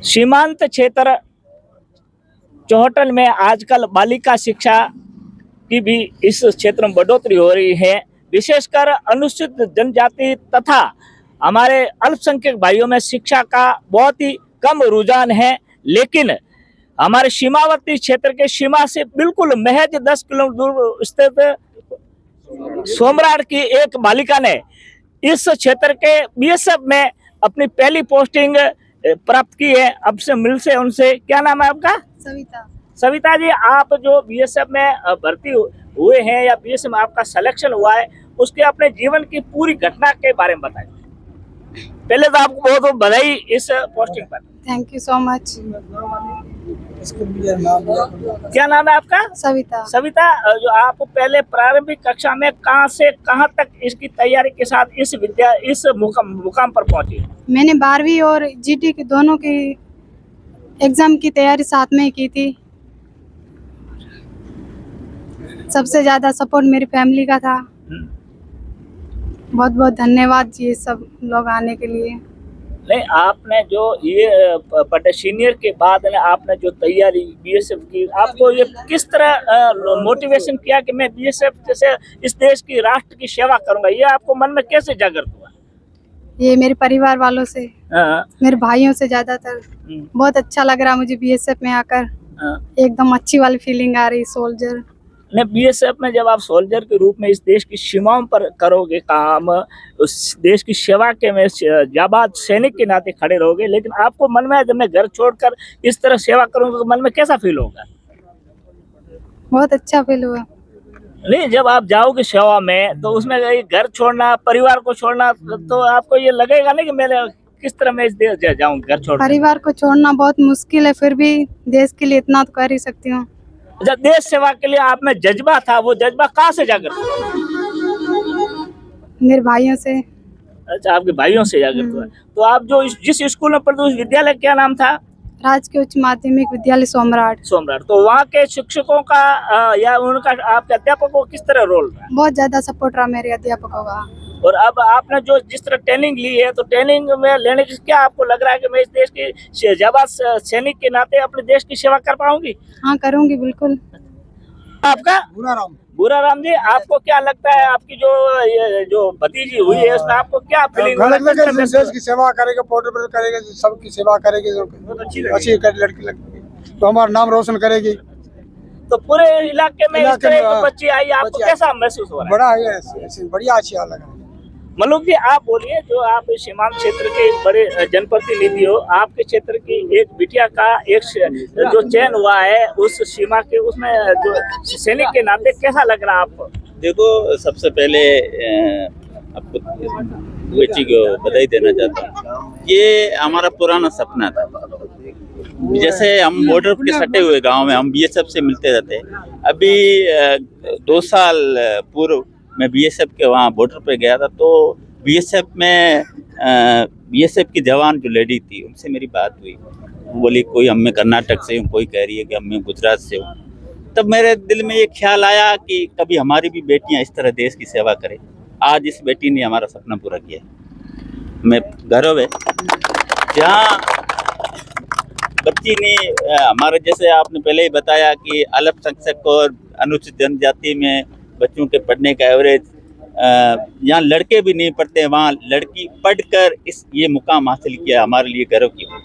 सीमांत क्षेत्र चौहटल में आजकल बालिका शिक्षा की भी इस क्षेत्र में बढ़ोतरी हो रही है। विशेषकर अनुसूचित जनजाति तथा हमारे अल्पसंख्यक भाइयों में शिक्षा का बहुत ही कम रुझान है, लेकिन हमारे सीमावर्ती क्षेत्र के सीमा से बिल्कुल महज 10 किलोमीटर दूर स्थित सोमराड़ की एक बालिका ने इस क्षेत्र के बीएसएफ में अपनी पहली पोस्टिंग प्राप्त की है। अब से मिल से उनसे, क्या नाम है आपका? सविता। सविता जी, आप जो बीएसएफ में भर्ती हुए हैं या बीएसएफ में आपका सिलेक्शन हुआ है, उसके अपने जीवन की पूरी घटना के बारे में बताइए। पहले तो आपको बहुत बहुत बधाई इस पोस्टिंग पर। Thank you so much. क्या नाम है आपका? सविता। सविता, जो आप पहले प्रारंभिक कक्षा में कहां से कहां तक इसकी तैयारी के साथ इस मुकाम पर पहुंची? मैंने 12वीं और जीटी की दोनों की एग्जाम की तैयारी साथ में की थी। सबसे ज्यादा सपोर्ट मेरी फैमिली का था। बहुत बहुत धन्यवाद जी सब लोग आने के लिए। नहीं, आपने जो ये सीनियर के बाद आपने जो तैयारी बीएसएफ की, आपको ये किस तरह मोटिवेशन किया कि मैं बीएसएफ जैसे इस देश की राष्ट्र की सेवा करूंगा, ये आपको मन में कैसे जागृत हुआ? ये मेरे परिवार वालों से, मेरे भाइयों से ज्यादातर। बहुत अच्छा लग रहा मुझे बीएसएफ में आकर। एकदम अच्छी वाली फीलिंग आ रही। सोल्जर ने बीएसएफ में जब आप सोल्जर के रूप में इस देश की सीमाओं पर करोगे काम, उस देश की सेवा के में जाबाज सैनिक के नाते खड़े रहोगे, लेकिन आपको मन में जब मैं घर छोड़कर इस तरह सेवा करूंगा तो मन में कैसा फील होगा? बहुत अच्छा फील हुआ। नहीं, जब आप जाओगे सेवा में तो उसमें घर छोड़ना, परिवार को छोड़ना, तो आपको ये लगेगा नहीं कि मैं किस तरह मैं इस देश जाऊँ घर छोड़? परिवार को छोड़ना बहुत मुश्किल है, फिर भी देश के लिए इतना तो कर ही सकती हूँ। जब देश सेवा के लिए आप में जज्बा था, वो जज्बा कहाँ से जागृत हुआ? मेरे भाइयों से। अच्छा, आपके भाइयों से जागृत हुआ। तो आप जो जिस स्कूल में पढ़ते, उस विद्यालय क्या नाम था? राजकीय उच्च माध्यमिक विद्यालय सोमराड़। सोमराड़। तो वहाँ के शिक्षकों का या उनका आपके अध्यापकों को किस तरह रोल रहा? बहुत ज्यादा सपोर्ट रहा मेरे अध्यापकों का। और अब आपने जो जिस तरह ट्रेनिंग ली है, तो ट्रेनिंग में लेने के क्या आपको लग रहा है कि मैं इस देश की जाबाज सैनिक के नाते अपने देश की सेवा कर पाऊंगी? हाँ, करूंगी बिल्कुल। आपका? बुरा राम जी, आपको क्या लगता है आपकी जो भतीजी हुई है उसमें आपको क्या फीलिंग? देश की सेवा करेगा, पोर्टेबल करेगा, सबकी सेवा करेगी, अच्छी लड़की लगेगी तो हमारा नाम रोशन करेगी। तो पूरे इलाके में इस तरह की बच्ची आई, आपको कैसा महसूस हो रहा है? बड़ा है, बढ़िया अच्छा लगा। मलूक जी, आप बोलिए, जो आप सीमांत क्षेत्र के एक बड़े जनप्रतिनिधि हो, आपके क्षेत्र की एक बिटिया का एक जो चयन हुआ है उस सीमा के, उसमें जो सैनिक के नाते कैसा लग रहा है आपको? देखो, सबसे पहले आपको बच्ची को बधाई देना चाहता हूँ। ये हमारा पुराना सपना था। जैसे हम बॉर्डर के सटे हुए गांव में हम बीएसएफ से मिलते रहते। अभी 2 साल पूर्व मैं बीएसएफ के वहाँ बॉर्डर पे गया था, तो बीएसएफ में बीएसएफ की जवान जो लेडी थी उनसे मेरी बात हुई। वो बोली कोई हम मैं कर्नाटक से हूँ, कोई कह रही है कि हम मैं गुजरात से हूँ। तब मेरे दिल में ये ख्याल आया कि कभी हमारी भी बेटियाँ इस तरह देश की सेवा करें। आज इस बेटी ने हमारा सपना पूरा किया। मैं गौरव है जहाँ बच्ची ने हमारे, जैसे आपने पहले ही बताया कि अल्पसंख्यक और अनुसूचित जनजाति में बच्चों के पढ़ने का एवरेज, यहाँ लड़के भी नहीं पढ़ते, वहाँ लड़की पढ़कर ये मुकाम हासिल किया, हमारे लिए गर्व की बात।